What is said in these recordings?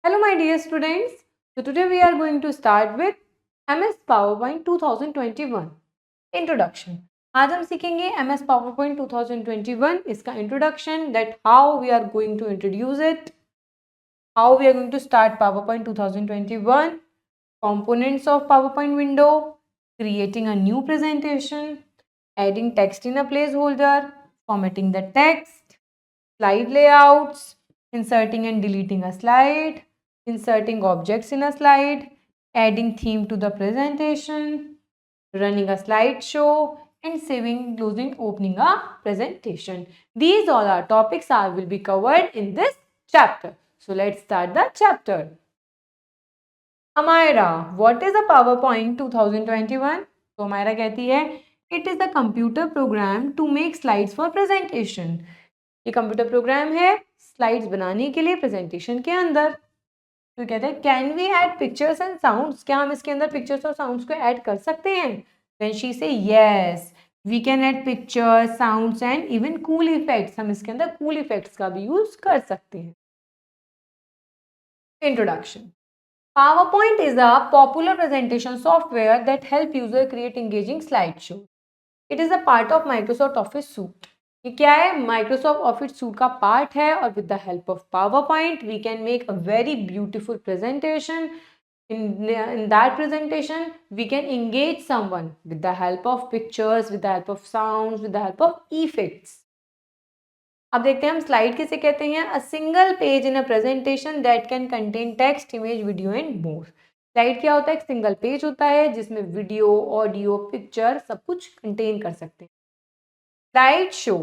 Hello my dear students. So today we are going to start with MS PowerPoint 2021 Introduction. आज हम सीखेंगे MS PowerPoint 2021 इसका introduction, that how we are going to introduce it, how we are going to start PowerPoint 2021, components of PowerPoint window, creating a new presentation, adding text in a placeholder, formatting the text, slide layouts, inserting and deleting a slide, inserting objects in a slide, adding theme to the presentation, running a slideshow, and saving, closing, opening a presentation. These all are topics will be covered in this chapter. So let's start the chapter. Amira, what is a PowerPoint 2021? तो Amira कहती है it is a computer program to make slides for presentation. ये computer program है slides बनाने के लिए presentation के अंदर. तो कहते हैं can we add pictures and sounds, क्या हम इसके अंदर पिक्चर्स और साउंड्स को ऐड कर सकते हैं? Then she say yes we can add pictures, sounds and even cool effects. हम इसके अंदर कूल इफेक्ट्स का भी यूज कर सकते हैं. Introduction. PowerPoint is a popular presentation software that help user create engaging slideshow. It is a part of Microsoft Office suite. ये क्या है? Microsoft Office suite का पार्ट है और with the help of PowerPoint we can make a very beautiful presentation. In that presentation we can engage someone with the help of pictures, with the help of sounds, with the help of effects. अब देखते हैं हम slide किसे कहते हैं. अ single page in a presentation that can contain text, image, video and more. Slide क्या होता है? एक सिंगल पेज होता है जिसमें वीडियो, ऑडियो, पिक्चर सब कुछ कंटेन कर सकते हैं. Slide show,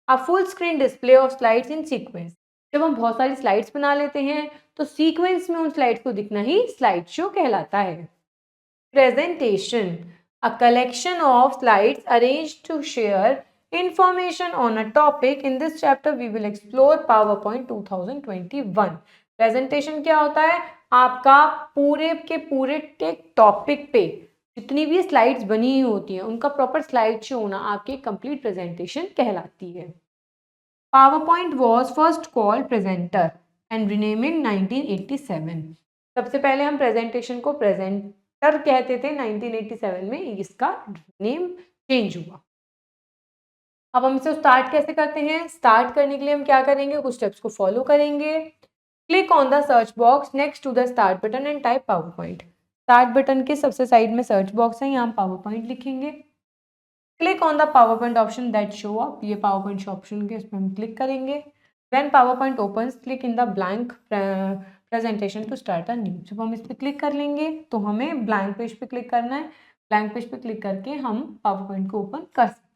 a full screen display of slides in sequence. जब हम बहुत सारी स्लाइड्स बना लेते हैं तो सीक्वेंस में उन स्लाइड्स को दिखना ही स्लाइड शो कहलाता है. Presentation, a collection of slides arranged to share information on a topic. In this chapter we will explore PowerPoint 2021. Presentation क्या होता है? आपका पूरे के पूरे टॉपिक पे जितनी भी स्लाइड्स बनी हुई होती हैं उनका प्रॉपर स्लाइड शो होना आपकी कंप्लीट प्रेजेंटेशन कहलाती है. PowerPoint was first called presenter and renamed in 1987. सबसे पहले हम प्रेजेंटेशन को प्रेजेंटर कहते थे. 1987 में इसका नेम चेंज हुआ. अब हम इसे स्टार्ट कैसे करते हैं? स्टार्ट करने के लिए हम क्या करेंगे? कुछ स्टेप्स को फॉलो करेंगे. Click on the search box next to the start button and type PowerPoint. Start button के सबसे साइड में सर्च बॉक्स है, यहाँ हम पावरपॉइंट लिखेंगे. Click on the PowerPoint option that show up. ये पावरपॉइंट ऑप्शन के इसमें हम क्लिक करेंगे. When PowerPoint opens click in the blank presentation to start a new. जब हम इस पर क्लिक कर लेंगे तो हमें ब्लैंक पेज पे क्लिक करना है. ब्लैंक पेज पे क्लिक करके हम पावरपॉइंट को ओपन कर सकते हैं.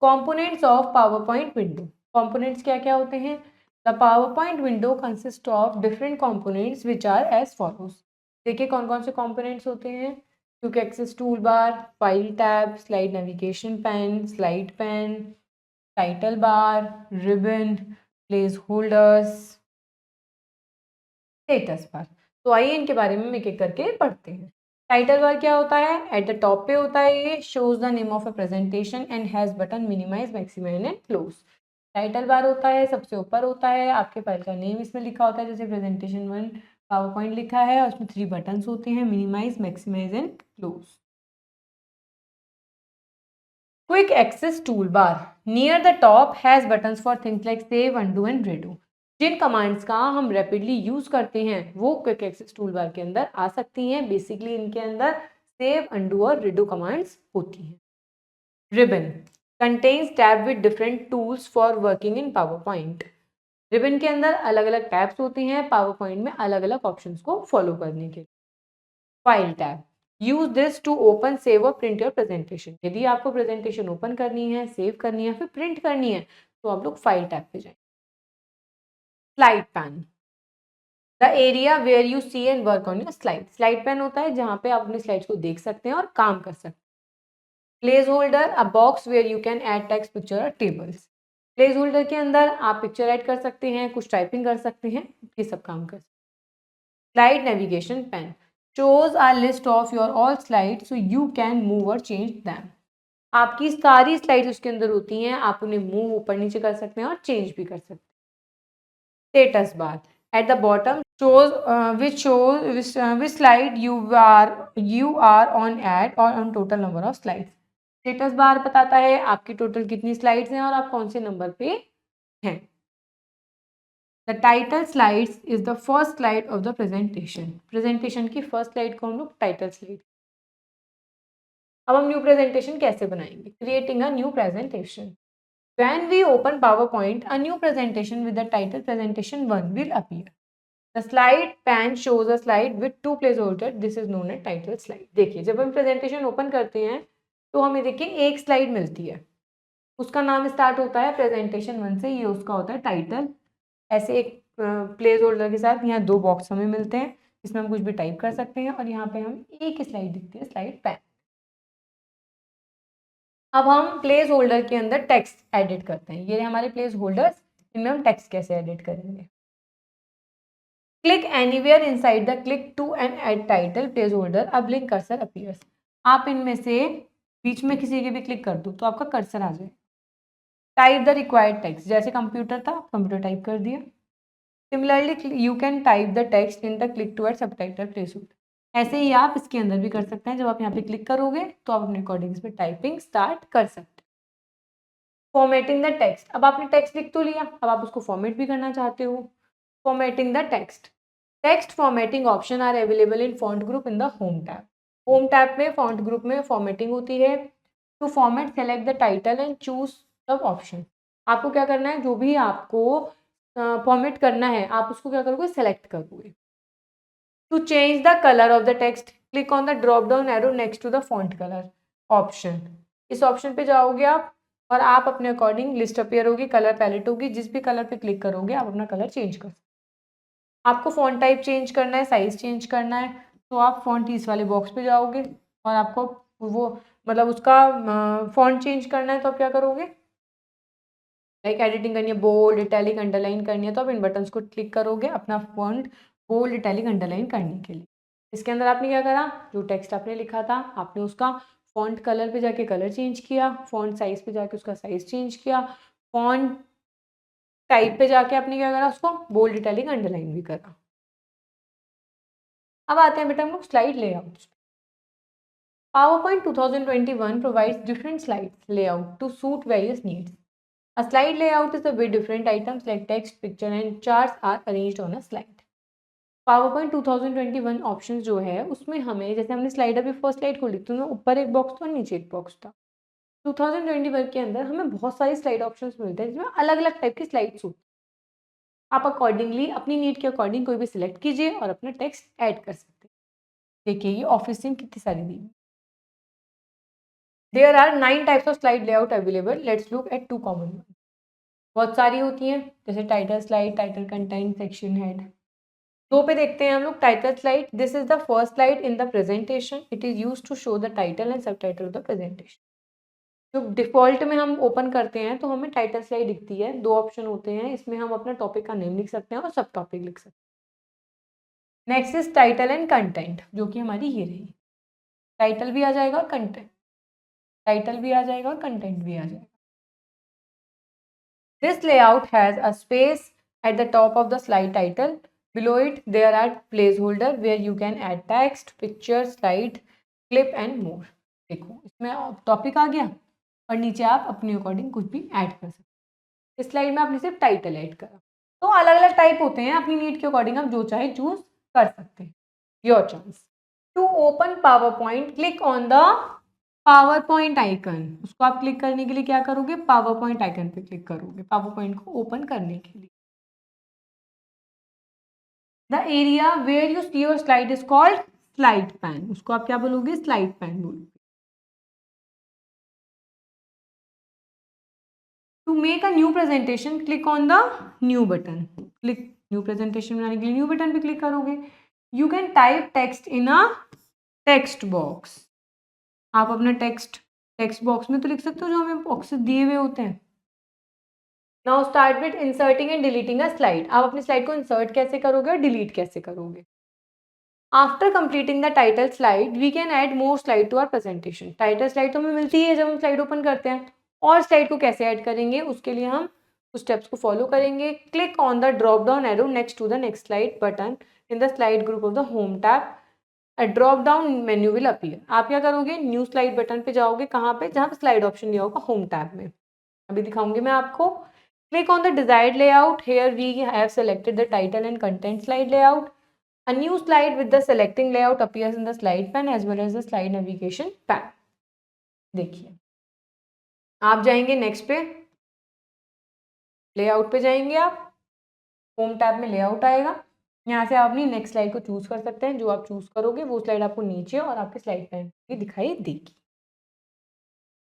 Components of PowerPoint window. Components क्या क्या होते हैं? The PowerPoint window consists of different components which are as follows. देखिए कौन कौन से components होते हैं. Quick access toolbar, file tab, slide navigation pane, title bar, ribbon, placeholders, status bar. तो आइए इनके बारे में एक एक करके पढ़ते हैं. टाइटल बार क्या होता है? एट द टॉप पे होता है. ये shows the name of a presentation and has button minimize, maximize and close. Title bar होता है, सबसे ऊपर होता है. आपके फाइल का नेम इसमें लिखा होता है, जैसे प्रेजेंटेशन 1 पावरपॉइंट लिखा है और उसमें 3 बटन्स होते हैं, minimize, maximize and close. Quick access tool bar near the top has buttons for things like save, undo and redo. जिन कमांड्स का हम रैपिडली यूज करते हैं वो क्विक एक्सेस टूल बार के अंदर आ सकती हैं. बेसिकली इनके अंदर सेव, अनडू और रेडो कमांड्स होती हैं. Ribbon contains tab with different tools for working in PowerPoint. Ribbon के अंदर अलग अलग टैब्स होती हैं पावरपॉइंट में अलग अलग ऑप्शंस को फॉलो करने के लिए. File tab use this to open, save और प्रिंट योर प्रेजेंटेशन. यदि आपको प्रेजेंटेशन ओपन करनी है, सेव करनी है, फिर प्रिंट करनी है तो आप लोग फाइल टैब पे जाएंगे. Slide pane, the area where you see and work on your slide. Slide pane होता है जहाँ पे आप अपनी स्लाइड्स को देख सकते हैं और काम कर सकते हैं. Placeholder, a box where you can add text, picture और टेबल्स. प्लेस होल्डर के अंदर आप पिक्चर ऐड कर सकते हैं, कुछ टाइपिंग कर सकते हैं, ये सब काम कर सकते हैं. Slide navigation pan shows a list of your all slides so you can move or change them. आपकी सारी स्लाइड्स उसके अंदर होती हैं, आप उन्हें मूव ऊपर नीचे कर सकते हैं और चेंज भी कर सकते हैं. Status bar at the bottom which slide you are on at or on total number of slides. Status bar बताता है आपकी टोटल कितनी स्लाइड्स हैं और आप कौन से नंबर पे हैं. The title slides is the first slide of the presentation की फर्स्ट स्लाइड को हम लोग टाइटल स्लाइड. अब हम न्यू प्रेजेंटेशन कैसे बनाएंगे? Creating a new presentation. When we open PowerPoint, a new presentation with the title Presentation 1 will appear. The slide pan shows a slide with two placeholders. This is known as title slide. देखिए जब हम presentation open करते हैं तो हमें देखिए एक slide मिलती है, उसका नाम स्टार्ट होता है प्रेजेंटेशन 1 से, ये उसका होता है टाइटल. ऐसे एक प्लेस होल्डर के साथ यहाँ दो बॉक्स हमें मिलते हैं जिसमें हम कुछ भी टाइप कर सकते हैं और यहाँ पे हमें एक स्लाइड दिखती है, स्लाइड पैन. अब हम प्लेस होल्डर के अंदर टेक्स्ट एडिट करते हैं. ये हमारे प्लेस होल्डर्स, इनमें हम टेक्स्ट कैसे एडिट करेंगे. Click anywhere inside the click to and add title placeholder, अब ब्लिंक कर्सर अपीयर्स. आप इनमें से बीच में किसी के भी क्लिक कर दो तो आपका कर्सर आ जाए. टाइप द रिक्वायर्ड टेक्स्ट, जैसे कंप्यूटर था कंप्यूटर टाइप कर दिया. Similarly you can type the text in the click to add subtitle placeholder. ऐसे ही आप इसके अंदर भी कर सकते हैं. जब आप यहाँ पे क्लिक करोगे तो आप अपने अकॉर्डिंग इस पर टाइपिंग स्टार्ट कर सकते हैं. फॉर्मेटिंग द टेक्स्ट, अब आपने टेक्स्ट लिख तो लिया, अब आप उसको फॉर्मेट भी करना चाहते हो. Formatting the text. Text formatting option are available in font group in the home tab. Home tab में फॉन्ट ग्रुप में फॉर्मेटिंग होती है. To format select the title and choose the option. आपको क्या करना है, जो भी आपको फॉर्मेट करना है आप उसको क्या करोगे, सेलेक्ट करोगे. To change the colour of the text, click on the drop down arrow next to the font colour option. इस ऑप्शन पे जाओगे आप और आप अपने अकॉर्डिंग लिस्ट अपीयर होगी, कलर पैलेट होगी, जिस भी कलर पे क्लिक करोगे आप अपना कलर चेंज कर सकते. आपको फॉन्ट टाइप चेंज करना है, साइज चेंज करना है, तो आप फॉन्ट इस वाले बॉक्स पे जाओगे और आपको वो मतलब उसका फॉन्ट चेंज करना है तो आप क्या करोगे, लाइक एडिटिंग करनी है, बोल्ड इटैलिक अंडरलाइन करनी है, तो आप इन बटन्स को क्लिक करोगे अपना फॉन्ट बोल्ड इटैलिक अंडरलाइन करने के लिए. इसके अंदर आपने क्या करा, जो टेक्स्ट आपने लिखा था आपने उसका फॉन्ट कलर पे जाके कलर चेंज किया, फॉन्ट साइज पे जाके उसका साइज चेंज किया, फॉन्ट टाइप पे जाके आपने क्या करा, उसको बोल्ड इटैलिक अंडरलाइन भी करा. अब आते हैं बेटा हम लोग slide layout. PowerPoint 2021 provides different slide layout to suit various needs. A slide layout is the way different items like text, picture and charts are arranged on a slide. PowerPoint 2021 option जो है उसमें हमें, जैसे हमने slide अभी first slide को लिखते हैं ऊपर एक बॉक्स था और नीचे एक बॉक्स था. 2021 के अंदर हमें बहुत सारी स्लाइड ऑप्शंस मिलते हैं जिसमें अलग अलग टाइप की स्लाइड्स होती हैं. आप अकॉर्डिंगली अपनी नीड के अकॉर्डिंग कोई भी सिलेक्ट कीजिए और अपना टेक्स्ट ऐड कर सकते हैं. देखिए ये ऑफिस में कितनी सारी दी. There are 9 types of slide layout available. Let's look at 2 common ones. बहुत सारी होती हैं जैसे title slide, title content, section head. दो पे देखते हैं हम लोग. Title slide, this is the first slide in the presentation. It is use to show the title and subtitle of the presentation. जो डिफॉल्ट में हम ओपन करते हैं तो हमें टाइटल स्लाइड दिखती है. दो ऑप्शन होते हैं, इसमें हम अपना टॉपिक का नेम लिख सकते हैं और सब टॉपिक लिख सकते हैं. Next is title and content, जो कि हमारी ये रही. टाइटल भी आ जाएगा और कंटेंट, टाइटल भी आ जाएगा और कंटेंट भी आ जाएगा. This layout has a space at the top of the slide title. Below it, there are placeholder where you can add text, picture, slide, clip and more. देखो इसमें टॉपिक आ गया और नीचे आप अपने अकॉर्डिंग कुछ भी ऐड कर सकते हैं. इस स्लाइड में आपने सिर्फ टाइटल ऐड करा. तो अलग अलग टाइप होते हैं, अपनी नीड के अकॉर्डिंग आप जो चाहे चूज कर सकते हैं. Your choice. To open PowerPoint, click on the PowerPoint icon. उसको आप क्लिक करने के लिए क्या करोगे, पावर पॉइंट आइकन पे क्लिक करोगे पावर पॉइंट को ओपन करने के लिए. The area where you see your slide is called slide pane. उसको आप क्या बोलोगे, स्लाइड पैन बोलोगे. To make a new presentation, click on the new button. Click new presentation बनाने के लिए न्यू बटन पे क्लिक करोगे. You can type text in a text box. आप अपना टेक्स्ट बॉक्स में तो लिख सकते हो जो हमें बॉक्स दिए हुए होते हैं. Now start with inserting and deleting a slide. आप अपनी स्लाइड को इंसर्ट कैसे करोगे और डिलीट कैसे करोगे. After completing the title slide we can add more slide to our presentation. Title slide तो हमें मिलती है जब हम स्लाइड ओपन करते हैं, और स्लाइड को कैसे ऐड करेंगे उसके लिए हम कुछ स्टेप्स को फॉलो करेंगे. Click on the drop down arrow next to the next slide button in the slide group of the home tab. A drop down menu will appear. आप क्या करोगे, न्यू स्लाइड बटन पे जाओगे. कहाँ पे, जहाँ पे स्लाइड ऑप्शन दिया होगा होम टैब में. अभी दिखाऊंगी मैं आपको. Click on the desired layout. Here we have selected the title and content slide layout. A new slide with the selecting layout appears in the slide pane as well as the slide navigation pane. देखिए, आप जाएंगे next पे, layout पे जाएंगे आप. Home tab में layout आएगा. यहाँ से आप अपनी नेक्स्ट स्लाइड को चूज कर सकते हैं. जो आप चूज करोगे वो स्लाइड आपको नीचे और आपके स्लाइड पैन पे दिखाई देगी.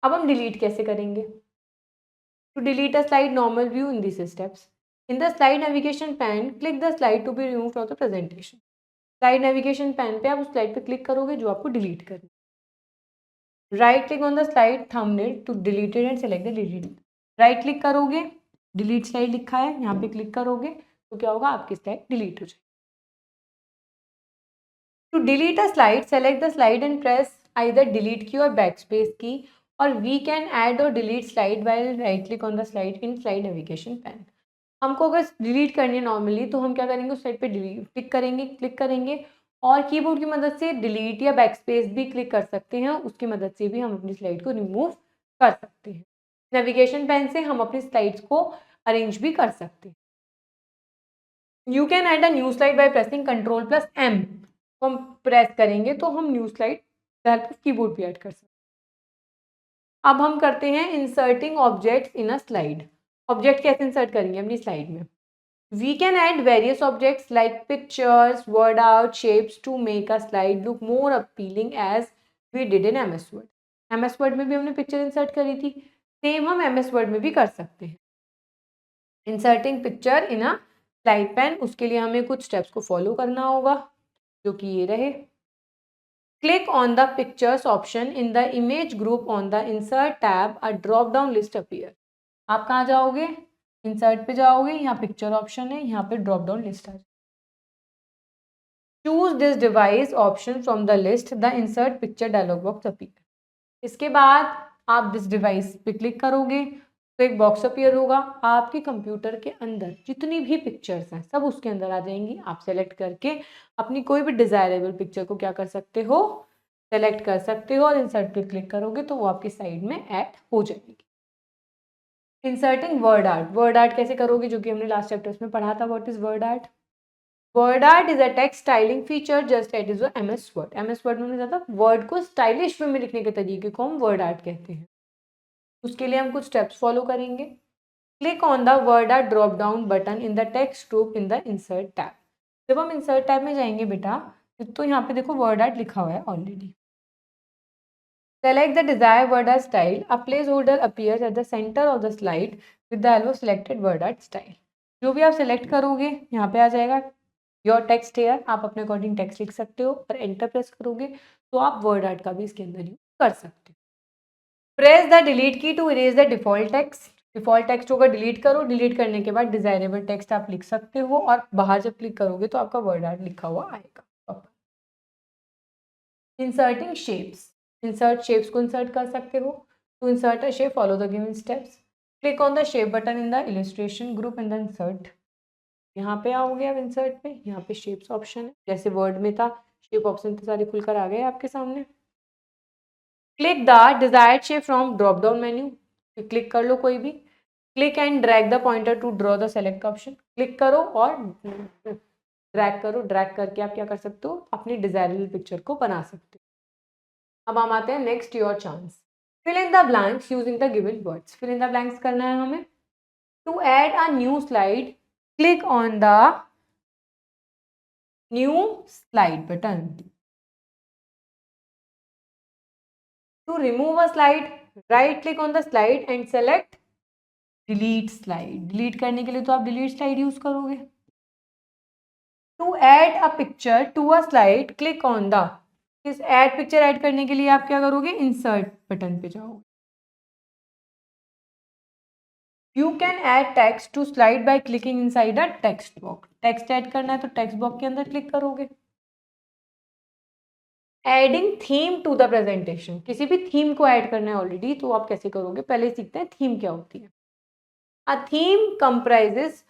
अब हम डिलीट कैसे करेंगे. To delete a slide normal view in this steps. In the slide navigation pane click the slide to be remove from the presentation. Slide navigation pane पे आप उस स्लाइड पे क्लिक करोगे जो आपको डिलीट करनी. Right click on the slide thumbnail to delete it and select the delete. Right click करोगे, delete slide लिखा है, यहाँ पे क्लिक करोगे तो क्या होगा, आपकी स्लाइड डिलीट हो जाएगी. To delete a slide select the slide and press either delete key और बैकस्पेस की, और वी कैन ऐड और delete slide while right click on the slide in slide navigation pane. हमको अगर delete करनी है normally तो हम क्या करेंगे, उस साइड पे डिलीट क्लिक करेंगे और कीबोर्ड की मदद से डिलीट या बैकस्पेस भी क्लिक कर सकते हैं. उसकी मदद से भी हम अपनी स्लाइड को रिमूव कर सकते हैं. नेविगेशन पेन से हम अपनी स्लाइड्स को अरेंज भी कर सकते हैं. You can add a new slide by pressing Ctrl+M. हम प्रेस करेंगे तो हम न्यू स्लाइड हेल्प कीबोर्ड पे ऐड कर सकते हैं. अब हम करते हैं inserting objects in a slide. Object कैसे इंसर्ट करेंगे अपनी स्लाइड में. We can add various objects like pictures, word art, shapes to make a slide look more appealing as we did in MS Word. MS Word में भी हमने picture insert करी थी, same हम MS Word में भी कर सकते हैं. Inserting picture in a slide pan, उसके लिए हमें कुछ स्टेप्स को फॉलो करना होगा जो कि ये रहे. Click on the pictures option in the image group on the insert tab. A drop down list appear. आप कहाँ जाओगे, इंसर्ट पे जाओगे, यहाँ पिक्चर ऑप्शन है, यहाँ पे ड्रॉप डाउन लिस्ट आ. Choose this device option from the list. The insert picture dialog box appear. इसके बाद आप दिस डिवाइस पे क्लिक करोगे तो एक बॉक्स अपीयर होगा. आपके कंप्यूटर के अंदर जितनी भी पिक्चर्स हैं सब उसके अंदर आ जाएंगी. आप सेलेक्ट करके अपनी कोई भी डिजायरेबल पिक्चर को क्या कर सकते हो, सेलेक्ट कर सकते हो और इंसर्ट पे क्लिक करोगे तो वो आपकी साइड में ऐड हो जाएगी. Inserting word art. Word art कैसे करोगे, जो कि हमने लास्ट चैप्टर्स में पढ़ा था. What is word art. Word art is a text styling feature just at is MS Word. MS Word में ज़्यादा वर्ड को स्टाइलिश वे में लिखने के तरीके को हम वर्ड आर्ट कहते हैं. उसके लिए हम कुछ स्टेप्स फॉलो करेंगे. Click on the word art drop down button in the text group in the insert tab. जब हम इंसर्ट टैब में जाएंगे बेटा तो यहाँ पे देखो वर्ड आर्ट लिखा हुआ है already. Select the desire word art style. A place holder appears at the centre of the slide with the help of selected word art style. जो भी आप सिलेक्ट करोगे यहाँ पे आ जाएगा योर टेक्स्ट हेयर. आप अपने अकॉर्डिंग टेक्स्ट लिख सकते हो और एंटर प्रेस करोगे तो आप वर्ड आर्ट का भी इसके अंदर यूज कर सकते हो. Press the delete key to erase the default text. Default text होगा, डिलीट करो. डिलीट करने के बाद डिजायरेबल टेक्स्ट आप लिख सकते हो और बाहर जब क्लिक करोगे तो आपका वर्ड आर्ट लिखा हुआ आएगा. Inserting shapes. इंसर्ट शेप्स को इंसर्ट कर सकते हो. To insert a shape follow the given steps. Click on the shape button in the illustration group in the insert. यहाँ पे आओगे आप इंसर्ट पे, यहाँ पे शेप्स ऑप्शन है जैसे वर्ड में था. शेप ऑप्शन तो सारे खुलकर आ गए आपके सामने. Click the desired shape from drop down menu. Click कर लो कोई भी. Click and drag the pointer to draw the select option. Click करो और ड्रैग करो. ड्रैग करके आप क्या कर सकते हो, अपनी डिजायरेबल पिक्चर को बना सकते हो. अब हम आते हैं next your chance. Fill in the blanks using the given words. Fill in the blanks करना है हमें. To add a new slide click on the new slide button. To remove a slide, right click on the slide and select delete slide. Delete करने के लिए तो आप delete slide use करोगे. To add a picture to a slide, click on the. इस add picture add करने के लिए आप क्या करोगे, insert बटन पे जाओगे. You can add text to slide by clicking inside a text box. Text add करना है तो text box के अंदर क्लिक करोगे. Adding theme to the presentation. किसी भी थीम को ऐड करना है ऑलरेडी तो आप कैसे करोगे, पहले सीखते हैं थीम क्या होती है. A theme comprises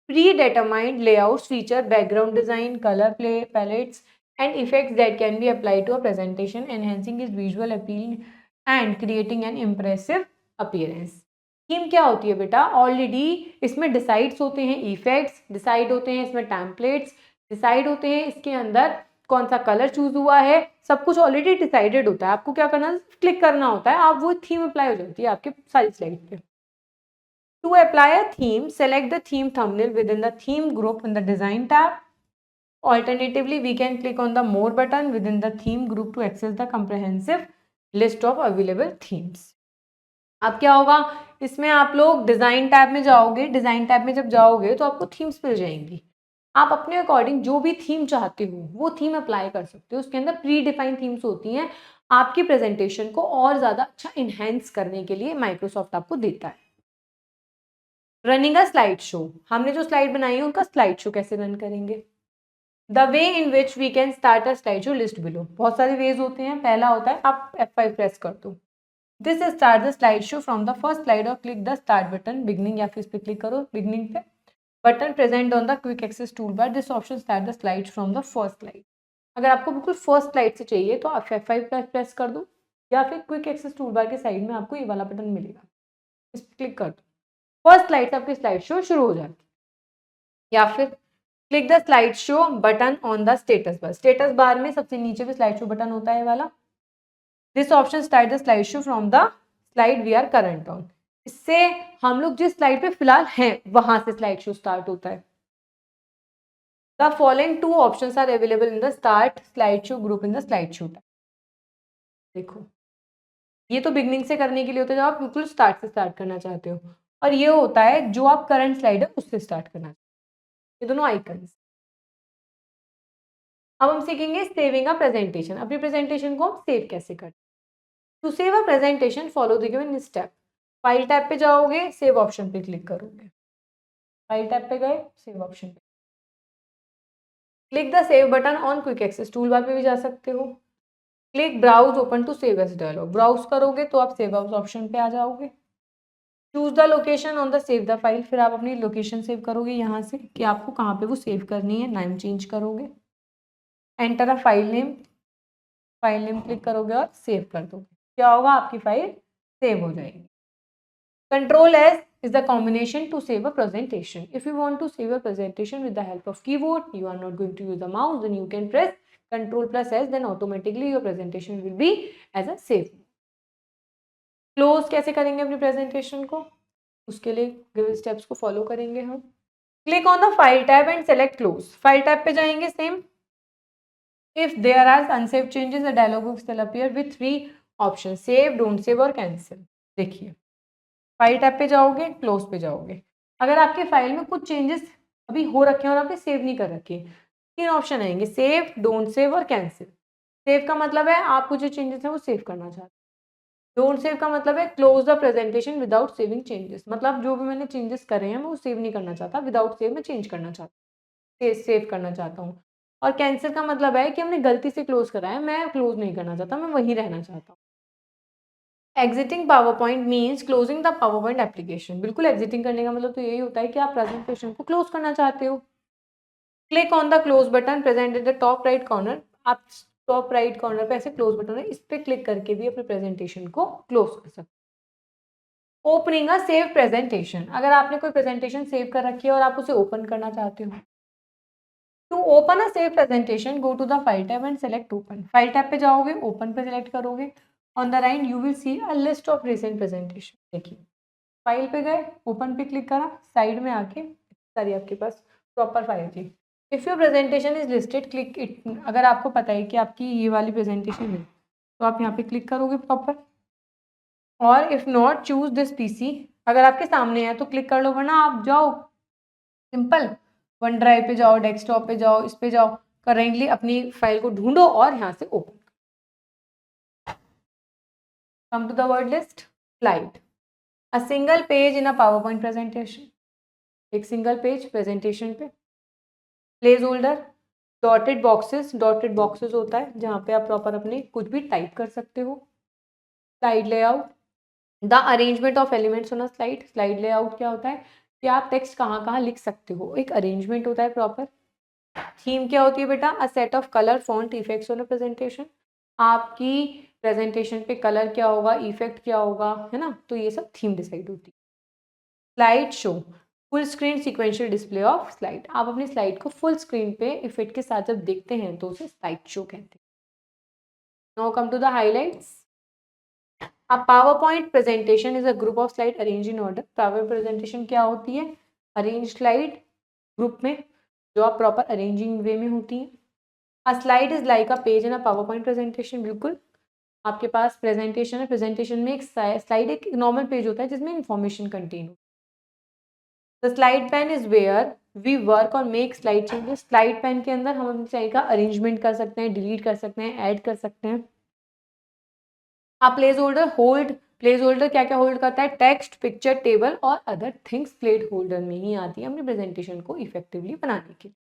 predetermined layouts, feature background design, color palettes, and effects that can be applied to a presentation, enhancing its visual appeal and creating an impressive appearance. Theme क्या होती है बेटा? ऑलरेडी इसमें decides होते हैं effects, decide होते हैं इसमें टेम्पलेट्स, डिसाइड होते हैं इसके अंदर कौन सा कलर चूज हुआ है, सब कुछ ऑलरेडी डिसाइडेड होता है। आपको क्या करना है? क्लिक करना होता है, आप वो थीम अप्लाई हो जाती है आपके सारी स्लाइड पे। To apply a theme, select the theme thumbnail within the theme group in the design tab. Alternatively, we can click on the more button within the theme group to access the comprehensive list of available themes. अब क्या होगा? इसमें आप लोग design tab में जाओगे, design tab में जब जाओगे तो आपको थीम्स मिल जाएंगी। आप अपने अकॉर्डिंग जो भी थीम चाहते हो वो थीम अप्लाई कर सकते हो। उसके अंदर प्री डिफाइंड थीम्स होती हैं, आपकी प्रेजेंटेशन को और ज़्यादा अच्छा इन्हेंस करने के लिए माइक्रोसॉफ्ट आपको देता है। रनिंग अ स्लाइड शो, हमने जो स्लाइड बनाई है उनका स्लाइड शो कैसे रन करेंगे? The way in which we can start a slide show list below. बहुत सारे वेज होते हैं। पहला होता है आप F5 प्रेस कर दो, this start the slide show from the first slide और click the start button beginning, या फिर इस पर क्लिक करो बिगनिंग पे, button present on the quick access tool bar, this option start the slide from the first slide. अगर आपको बिल्कुल फर्स्ट स्लाइड से चाहिए तो आप F5 प्रेस कर दो, या फिर क्विक एक्सेस टूल बार के साइड में आपको ये वाला बटन मिलेगा, इस पर क्लिक कर दो, फर्स्ट स्लाइड से आपकी स्लाइड शो शुरू हो जाती है। या फिर click the slide show button on the status bar, status bar में सबसे नीचे भी स्लाइड शो बटन होता है वाला, this option start the slide show from the slide we are current on. इससे हम लोग जिस स्लाइड पे फिलहाल हैं वहां से स्लाइड शो स्टार्ट होता है। The following two options are available in the start slide show group in the slide show. देखो, ये तो बिगनिंग से करने के लिए होता है जब आप बिल्कुल स्टार्ट से स्टार्ट करना चाहते हो, और ये होता है जो आप करंट स्लाइड है उससे स्टार्ट करना चाहते हो। ये दोनों आइकन्स। अब हम सीखेंगे सेविंग अ प्रेजेंटेशन। अपनी प्रेजेंटेशन को हम सेव कैसे करते हैं। To save a presentation follow the given step. File tab पे जाओगे, सेव ऑप्शन पे क्लिक करोगे, फाइल टैब पे गए, सेव ऑप्शन पे click the save button on quick access tool bar पे भी जा सकते हो। Click browse open to save as dialog, browse करोगे तो आप सेव एज ऑप्शन पे आ जाओगे। Choose the location on the save the file, फिर आप अपनी लोकेशन सेव करोगे यहाँ से कि आपको कहाँ पे वो सेव करनी है, नाम चेंज करोगे। Enter a file name click करोगे और सेव कर दोगे, क्या होगा? आपकी फाइल सेव हो जाएगी। Control S is the combination to save a presentation. If you want to save a presentation with the help of keyboard, you are not going to use the mouse, then you can press Control plus S, then automatically your presentation will be as a save. Close कैसे करेंगे अपनी presentation को? उसके लिए given steps को follow करेंगे हम। Click on the File tab and select Close. File tab पे जाएंगे same. If there are unsaved changes, a dialog box will appear with 3 options: Save, Don't Save और Cancel. देखिए, फाइल टैब पे जाओगे, close पे जाओगे। अगर आपके फाइल में कुछ चेंजेस अभी हो रखे हैं और आपने सेव नहीं कर रखे, 3 ऑप्शन आएंगे: सेव, डोंट सेव और कैंसिल। सेव का मतलब है आपको जो चेंजेस है वो सेव करना चाहते हैं। डोंट सेव का मतलब है close the presentation without saving changes, मतलब जो भी मैंने चेंजेस करे हैं मैं वो सेव नहीं करना चाहता, विदाउट सेव में चेंज करना चाहता, सेव करना चाहता हूँ। और कैंसिल का मतलब है कि हमने गलती से क्लोज करा है, मैं क्लोज नहीं करना चाहता, मैं वहीं रहना चाहता हूँ। Exiting power point means closing the power point application. बिल्कुल एग्जिटिंग करने का मतलब तो यही होता है कि आप प्रेजेंटेशन को क्लोज करना चाहते हो। Click on the close button present at the top right corner. आप टॉप राइट कॉर्नर पे ऐसे क्लोज बटन है, इस पर क्लिक करके भी अपने प्रेजेंटेशन को क्लोज कर सकते हो। ओपनिंग अ सेव प्रेजेंटेशन, अगर आपने कोई प्रेजेंटेशन सेव कर रखी है और आप उसे ओपन करना चाहते हो। To open a save presentation go to the file tab and select open. File tab पे जाओगे, ओपन पे सिलेक्ट करोगे। On the right you will see a list of recent presentation. देखिए, फाइल पे गए, ओपन पे क्लिक करा, side में आके सारी आपके पास प्रॉपर फाइल थी। If your presentation is listed click it. अगर आपको पता है कि आपकी ये वाली प्रेजेंटेशन है तो आप यहाँ पे क्लिक करोगे प्रॉपर, और if not choose this PC. अगर आपके सामने है तो क्लिक कर लो, वरना आप जाओ सिंपल वन ड्राइव पे जाओ, डेस्कटॉप पे जाओ, इस पे जाओ, करेंटली अपनी फाइल को ढूंढो और यहाँ से open. Come to the word list, slide. A single page in a PowerPoint presentation, एक सिंगल पेज प्रेजेंटेशन पे। प्लेस होल्डर, डॉटेड बॉक्सेस होता है जहाँ पे आप प्रॉपर अपने कुछ भी टाइप कर सकते हो। Slide layout, the arrangement of elements on a slide, slide layout क्या होता है कि आप टेक्स्ट कहाँ कहाँ लिख सकते हो, एक अरेंजमेंट होता है प्रॉपर। थीम क्या होती है बेटा, a set of colour font effects on a presentation, आपकी प्रेजेंटेशन पे कलर क्या होगा, इफेक्ट क्या होगा, है ना, तो ये सब थीम डिसाइड होती है। Slide show, full screen sequential display of slide, आप अपनी स्लाइड को फुल स्क्रीन पे इफेक्ट के साथ जब देखते हैं तो उसे स्लाइड शो कहते हैं। Now come to the highlights. A PowerPoint presentation is a group of slide arranged in order. PowerPoint presentation क्या होती है, अरेंज स्लाइड ग्रुप में जो आप प्रॉपर अरेंजिंग वे में होती है। A slide is like a page in a PowerPoint presentation, बिल्कुल आपके पास प्रेजेंटेशन है, प्रेजेंटेशन में एक स्लाइड एक नॉर्मल पेज होता है जिसमें इंफॉर्मेशन कंटेन हो। The slide pane is where we work और make slide changes, slide pane के अंदर हम अपनी स्लाइड का अरेंजमेंट कर सकते हैं, डिलीट कर सकते हैं, ऐड कर सकते हैं। आप place holder hold, place holder क्या क्या होल्ड करता है, टेक्स्ट, पिक्चर, टेबल और अदर थिंग्स प्लेस होल्डर में ही आती है अपनी प्रेजेंटेशन को इफेक्टिवली बनाने के लिए।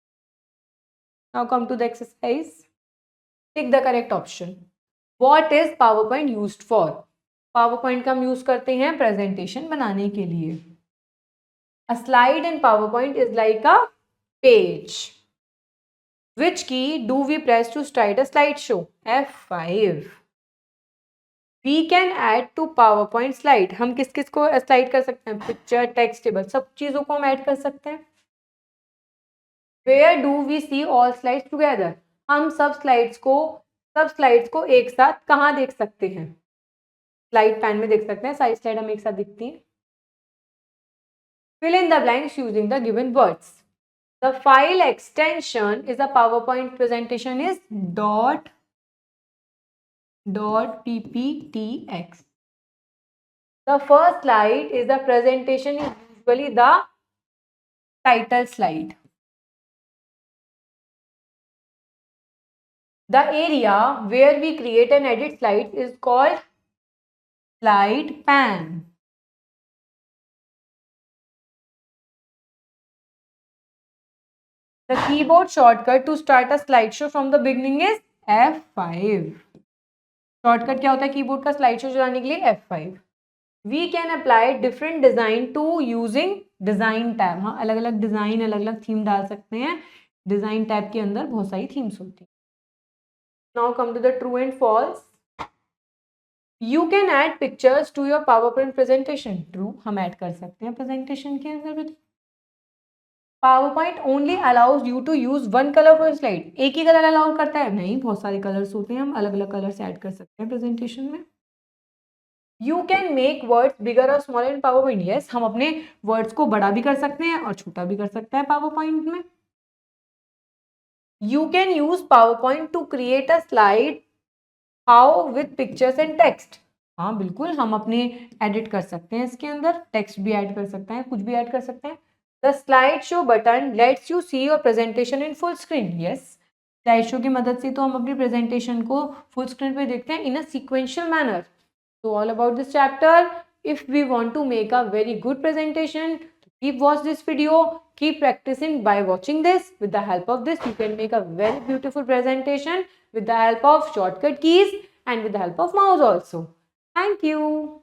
Now come to the exercise, tick the correct option. What is PowerPoint used for, PowerPoint का हम यूज करते हैं प्रेजेंटेशन बनाने के लिए। A slide in PowerPoint is like a page. Which key do we press to start a slide show, F5। We can add to PowerPoint slide, हम किस किस को स्लाइड कर सकते हैं, पिक्चर, टेक्स्ट, टेबल, सब चीजों को हम ऐड कर सकते हैं। Where do we see all slides together, हम सब स्लाइड्स को एक साथ कहाँ देख सकते हैं, स्लाइड पैन में देख सकते हैं, सारी स्लाइड हम एक साथ दिखती हैं। Fill in the blanks using the given words. The file extension is a PowerPoint presentation is .pptx. The first slide is the presentation is usually the title slide. The area where we create and edit slides is called slide pan. The keyboard shortcut to start a slideshow from the beginning is F5. Shortcut क्या होता है keyboard का slide show चलाने के लिए, F5। We can apply different design to using design tab, हाँ अलग अलग डिजाइन, अलग अलग थीम डाल सकते हैं, डिजाइन टैब के अंदर बहुत सारी थीम्स होती हैं। Now come to the true and false. You can add pictures to your PowerPoint presentation, true, हम ऐड कर सकते हैं प्रेजेंटेशन के अंदर। PowerPoint only allows you to use one colour for slide, एक ही कलर अलाउ करता है, नहीं बहुत सारे कलर्स होते हैं, हम अलग अलग कलर्स ऐड कर सकते हैं प्रेजेंटेशन में। यू कैन मेक वर्ड्स बिगर और small in power point, yes हम अपने वर्ड्स को बड़ा भी कर सकते हैं और छोटा भी कर सकते हैं पावर पॉइंट में। You can use power point two create a slide how with pictures and text, हाँ बिल्कुल हम अपने एडिट कर सकते हैं, इसके अंदर टेक्स्ट भी ऐड कर सकते हैं, कुछ भी ऐड कर सकते हैं। The slide show button let's you see your presentation in full screen, yes slide show की मदद से तो हम अपनी प्रेजेंटेशन को फुल स्क्रीन पे देखते हैं in a sequential manner. So all about this chapter. If we want to make a very good presentation, keep watch this video, keep practicing by watching this. With the help of this, you can make a very beautiful presentation with the help of shortcut keys and with the help of mouse also. Thank you.